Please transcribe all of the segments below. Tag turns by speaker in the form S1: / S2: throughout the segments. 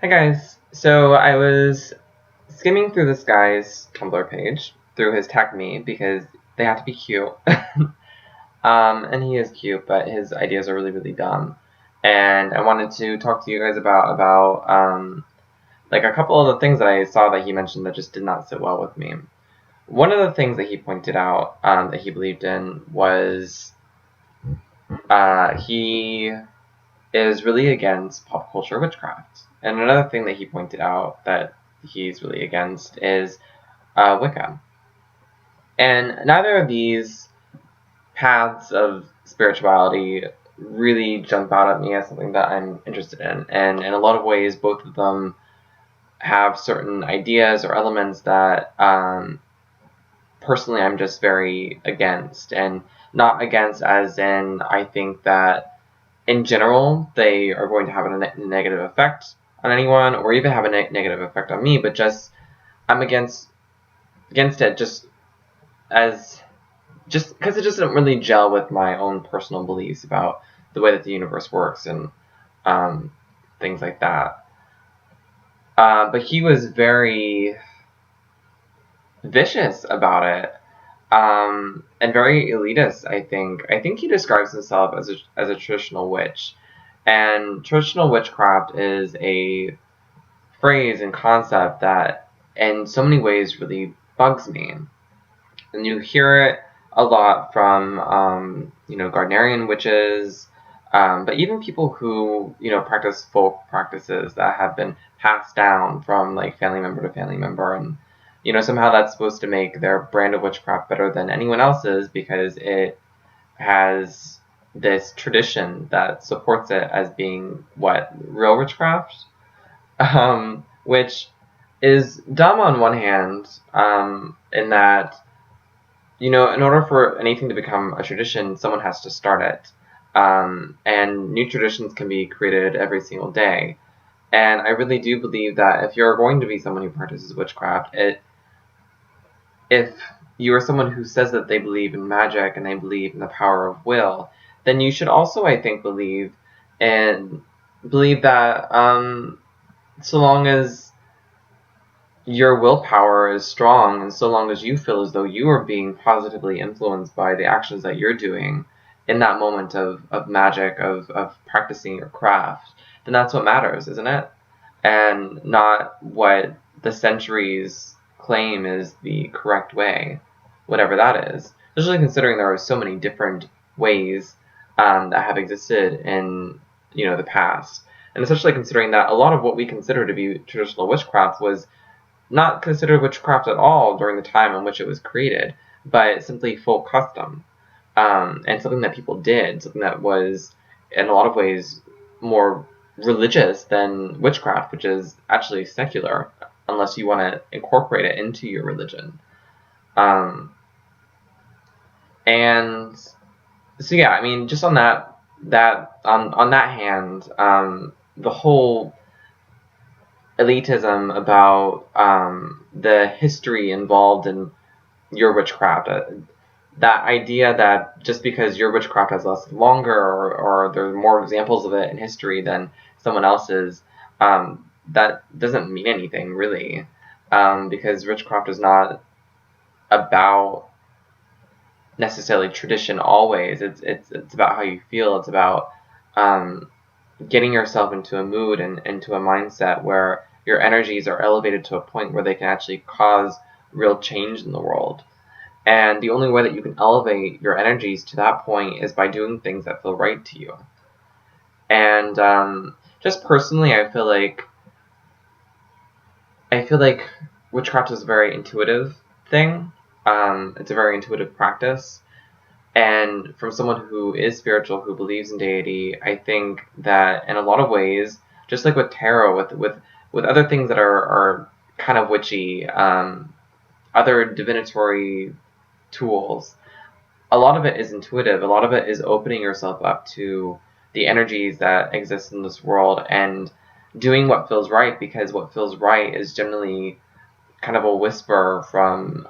S1: Hi guys, so I was skimming through this guy's Tumblr page, through his tag me, because they have to be cute. And he is cute, but his ideas are really, really dumb. And I wanted to talk to you guys about like a couple of the things that I saw that he mentioned that just did not sit well with me. One of the things that he pointed out that he believed in was he is really against pop culture witchcraft. And another thing that he pointed out that he's really against is Wicca. And neither of these paths of spirituality really jump out at me as something that I'm interested in. And in a lot of ways, both of them have certain ideas or elements that personally I'm just very against. And not against as in I think that in general they are going to have a negative effect on anyone or even have a negative effect on me, but just I'm against it just because it just doesn't really gel with my own personal beliefs about the way that the universe works and things like that. But he was very vicious about it and very elitist. I think he describes himself as a traditional witch, and traditional witchcraft is a phrase and concept that, in so many ways, really bugs me. And you hear it a lot from Gardnerian witches, but even people who practice folk practices that have been passed down from like family member to family member, and somehow that's supposed to make their brand of witchcraft better than anyone else's because it has this tradition that supports it as being what real witchcraft, which is dumb on one hand, in that in order for anything to become a tradition, someone has to start it. And new traditions can be created every single day. And I really do believe that if you're going to be someone who practices witchcraft, if you are someone who says that they believe in magic and they believe in the power of will, then you should also, I think, believe that so long as your willpower is strong and so long as you feel as though you are being positively influenced by the actions that you're doing in that moment of magic, of practicing your craft, then that's what matters, isn't it? And not what the centuries claim is the correct way, whatever that is. Especially considering there are so many different ways that have existed in the past, and especially considering that a lot of what we consider to be traditional witchcraft was not considered witchcraft at all during the time in which it was created, but simply folk custom, and something that people did, something that was, in a lot of ways, more religious than witchcraft, which is actually secular, unless you want to incorporate it into your religion. And so yeah, I mean, just on on that hand, the whole elitism about the history involved in your witchcraft. That idea that just because your witchcraft has lasted longer or there are more examples of it in history than someone else's, that doesn't mean anything really, because witchcraft is not about necessarily tradition always. It's about how you feel. It's about getting yourself into a mood and into a mindset where your energies are elevated to a point where they can actually cause real change in the world. And the only way that you can elevate your energies to that point is by doing things that feel right to you. And just personally, I feel like witchcraft is a very intuitive thing. It's a very intuitive practice. And from someone who is spiritual, who believes in deity, I think that in a lot of ways, just like with tarot, with other things that are kind of witchy, other divinatory tools, a lot of it is intuitive. A lot of it is opening yourself up to the energies that exist in this world and doing what feels right, because what feels right is generally kind of a whisper from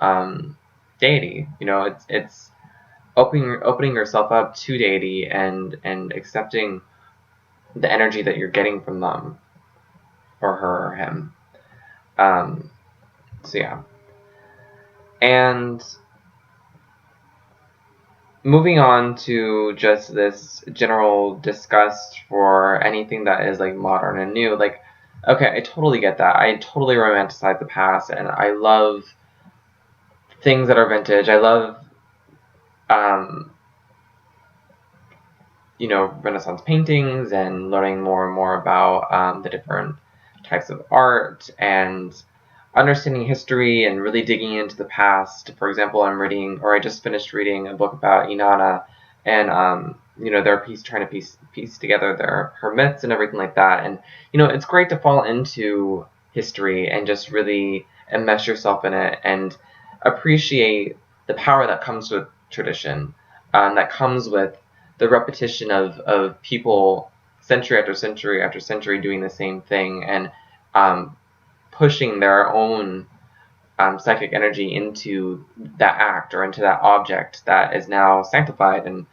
S1: deity. It's opening yourself up to deity and accepting the energy that you're getting from them. or her or him. So yeah. And moving on to just this general disgust for anything that is like modern and new, like, okay, I totally get that. I totally romanticize the past, and I love things that are vintage. I love, Renaissance paintings and learning more and more about the different types of art and understanding history and really digging into the past. For example, I just finished reading a book about Inanna, and they're trying to piece together her myths and everything like that. And it's great to fall into history and just really immerse yourself in it and appreciate the power that comes with tradition, that comes with the repetition of people century after century after century doing the same thing, and pushing their own psychic energy into that act or into that object that is now sanctified and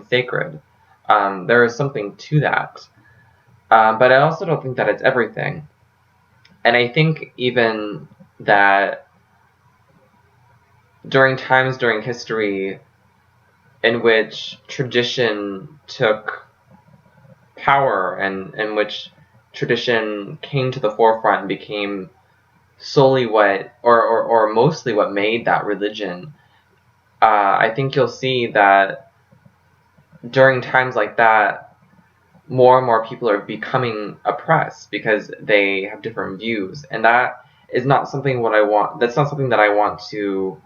S1: sacred. There is something to that. But I also don't think that it's everything. And I think even that during history in which tradition took power and in which tradition came to the forefront and became solely what or mostly what made that religion, I think you'll see that during times like that, more and more people are becoming oppressed because they have different views, and that is not something what I want. That's not something that I want to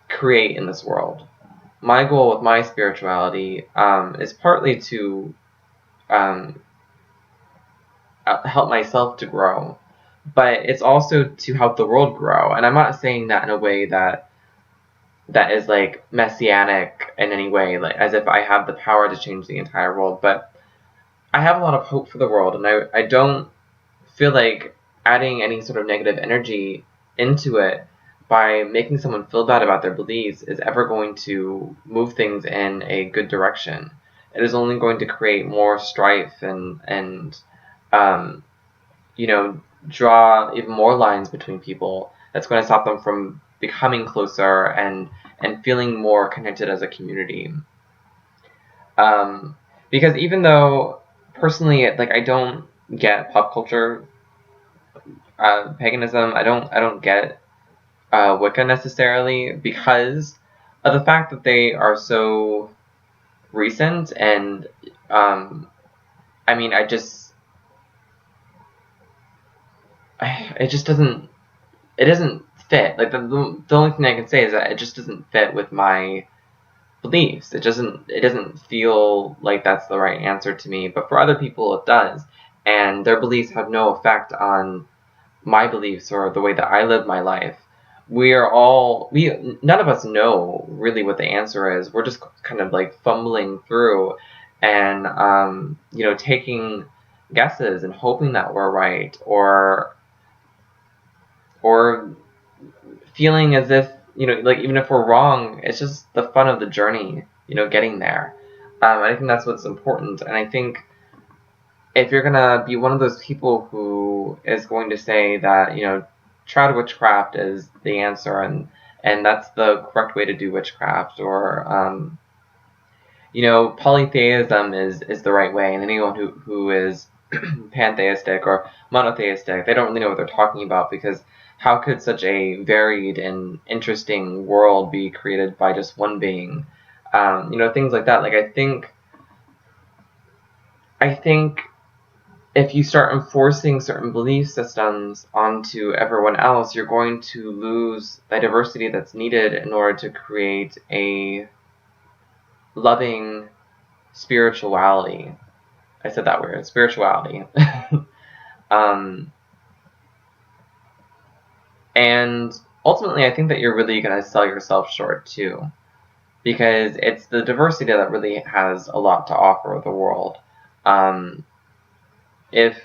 S1: create in this world. My goal with my spirituality is partly to help myself to grow, but it's also to help the world grow. And I'm not saying that in a way that is like messianic in any way, like as if I have the power to change the entire world, but I have a lot of hope for the world, and I don't feel like adding any sort of negative energy into it by making someone feel bad about their beliefs is ever going to move things in a good direction. It is only going to create more strife and draw even more lines between people. That's going to stop them from becoming closer and feeling more connected as a community. Because even though personally, like, I don't get pop culture paganism, I don't get Wicca necessarily, because of the fact that they are so recent, and it just doesn't fit. Like, the only thing I can say is that it just doesn't fit with my beliefs. It doesn't feel like that's the right answer to me, but for other people it does, and their beliefs have no effect on my beliefs or the way that I live my life. None of us know really what the answer is. We're just kind of like fumbling through and taking guesses and hoping that we're right, or feeling as if, like, even if we're wrong, it's just the fun of the journey, getting there. I think that's what's important. And I think if you're gonna be one of those people who is going to say that, try witchcraft is the answer, and that's the correct way to do witchcraft, or polytheism is the right way, and anyone who is pantheistic or monotheistic, they don't really know what they're talking about, because how could such a varied and interesting world be created by just one being? Things like that. Like, I think if you start enforcing certain belief systems onto everyone else, you're going to lose the diversity that's needed in order to create a loving spirituality. I said that weird. Spirituality. And ultimately, I think that you're really going to sell yourself short too, because it's the diversity that really has a lot to offer the world. If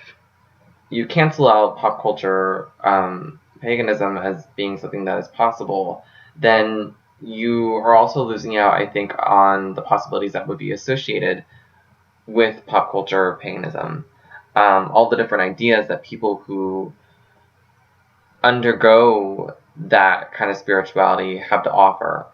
S1: you cancel out pop culture paganism as being something that is possible, then you are also losing out, I think, on the possibilities that would be associated with pop culture paganism. all the different ideas that people who undergo that kind of spirituality have to offer.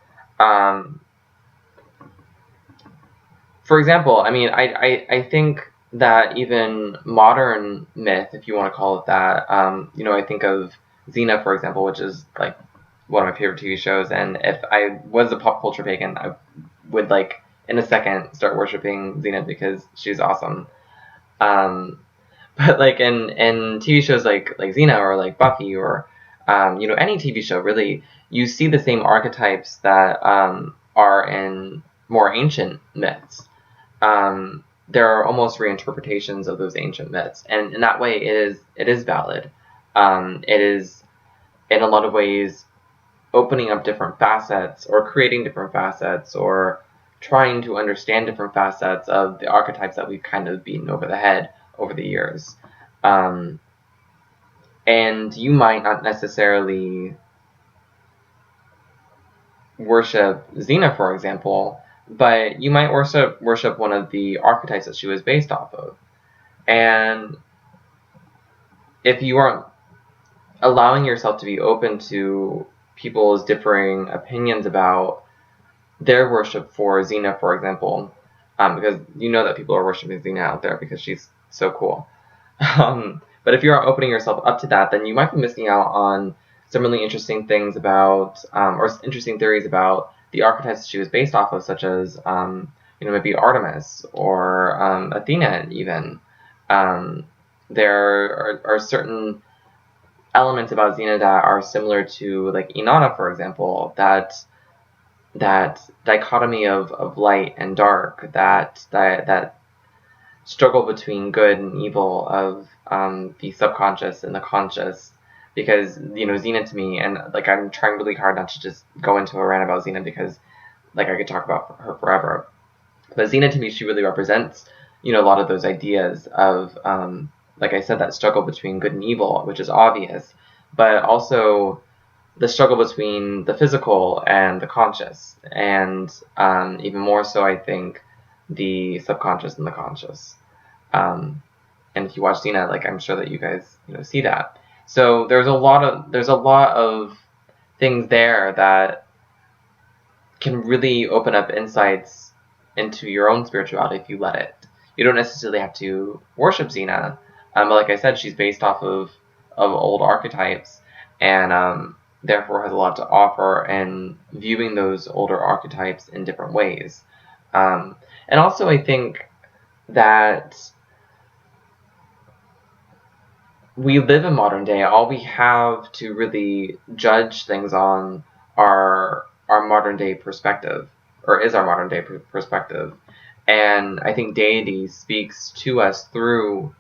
S1: For example, I mean, I think that even modern myth, if you want to call it that, I think of Xena, for example, which is like one of my favorite TV shows, and if I was a pop culture pagan, I would like in a second start worshiping Xena because she's awesome. But like in TV shows like Xena or like Buffy or any TV show, really, you see the same archetypes that are in more ancient myths. There are almost reinterpretations of those ancient myths, and in that way, it is valid. It is in a lot of ways opening up different facets or creating different facets or trying to understand different facets of the archetypes that we've kind of beaten over the head over the years. And you might not necessarily worship Xena, for example, but you might worship one of the archetypes that she was based off of. And if you aren't allowing yourself to be open to people's differing opinions about their worship for Xena, for example, because you know that people are worshiping Xena out there because she's so cool. But if you're opening yourself up to that, then you might be missing out on some really interesting things about, or interesting theories about the archetypes she was based off of, such as, maybe Artemis or Athena even. There are certain elements about Xena that are similar to, like, Inanna, for example, that dichotomy of light and dark, that struggle between good and evil, of the subconscious and the conscious. Because, Xena to me, and like I'm trying really hard not to just go into a rant about Xena because like I could talk about her forever. But Xena to me, she really represents, a lot of those ideas of, like I said, that struggle between good and evil, which is obvious, but also the struggle between the physical and the conscious, and even more so, I think, the subconscious and the conscious. And if you watch Xena, like I'm sure that you guys, see that. So there's a lot of things there that can really open up insights into your own spirituality if you let it. You don't necessarily have to worship Xena, but like I said, she's based off of old archetypes, and therefore has a lot to offer, and viewing those older archetypes in different ways. And also, I think that we live in modern day. All we have to really judge things on are our modern day perspective, or is our modern day perspective. And I think deity speaks to us through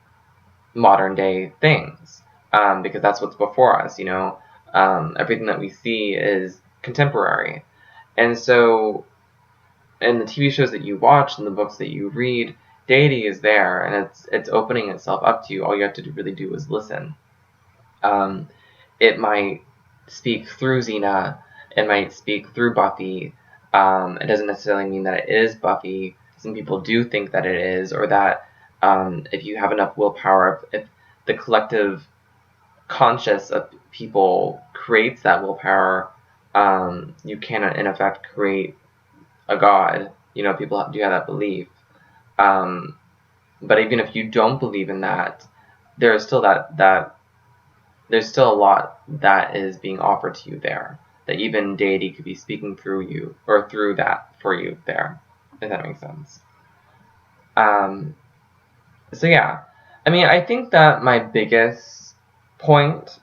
S1: modern day things, because that's what's before us, everything that we see is contemporary. And so in the TV shows that you watch and the books that you read, deity is there, and it's opening itself up to you. All you have to really do is listen. It might speak through Xena. It might speak through Buffy. It doesn't necessarily mean that it is Buffy. Some people do think that it is, or that if you have enough willpower, if the collective conscious of people creates that willpower, you can, in effect, create a god. People do have that belief. But even if you don't believe in that, there is still there's still a lot that is being offered to you there, that even deity could be speaking through you, or through that for you there, if that makes sense. So yeah, I mean, I think that my biggest point,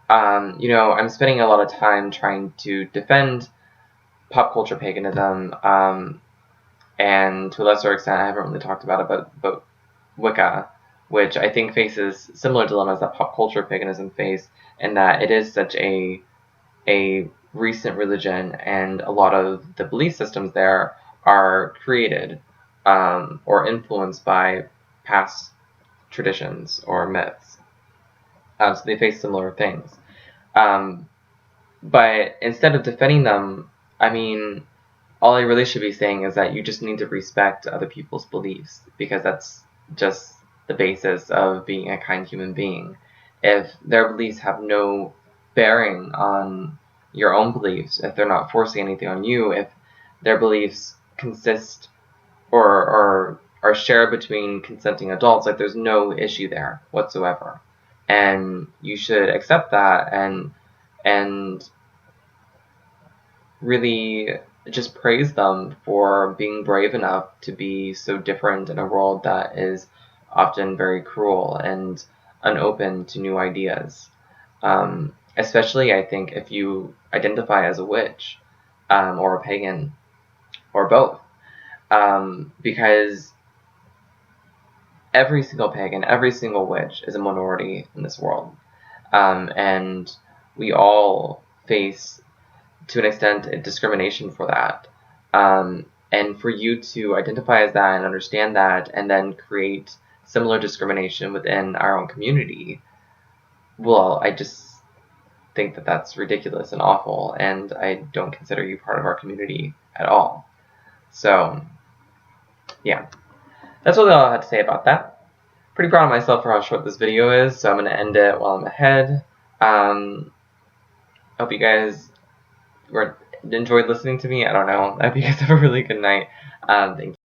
S1: I'm spending a lot of time trying to defend pop culture paganism, and to a lesser extent, I haven't really talked about it, but Wicca, which I think faces similar dilemmas that pop culture paganism face, in that it is such a recent religion, and a lot of the belief systems there are created or influenced by past traditions or myths. So they face similar things. But instead of defending them, I mean, all I really should be saying is that you just need to respect other people's beliefs, because that's just the basis of being a kind human being. If their beliefs have no bearing on your own beliefs, if they're not forcing anything on you, if their beliefs consist or are shared between consenting adults, like there's no issue there whatsoever. And you should accept that and really just praise them for being brave enough to be so different in a world that is often very cruel and unopen to new ideas. Especially, I think, if you identify as a witch or a pagan or both. Because every single pagan, every single witch is a minority in this world. And we all face, to an extent, discrimination for that. And for you to identify as that and understand that and then create similar discrimination within our own community, well, I just think that that's ridiculous and awful, and I don't consider you part of our community at all. So, yeah. That's all I had to say about that. Pretty proud of myself for how short this video is, so I'm going to end it while I'm ahead. Hope you guys enjoyed listening to me. I don't know. I hope you guys have a really good night. Thank you.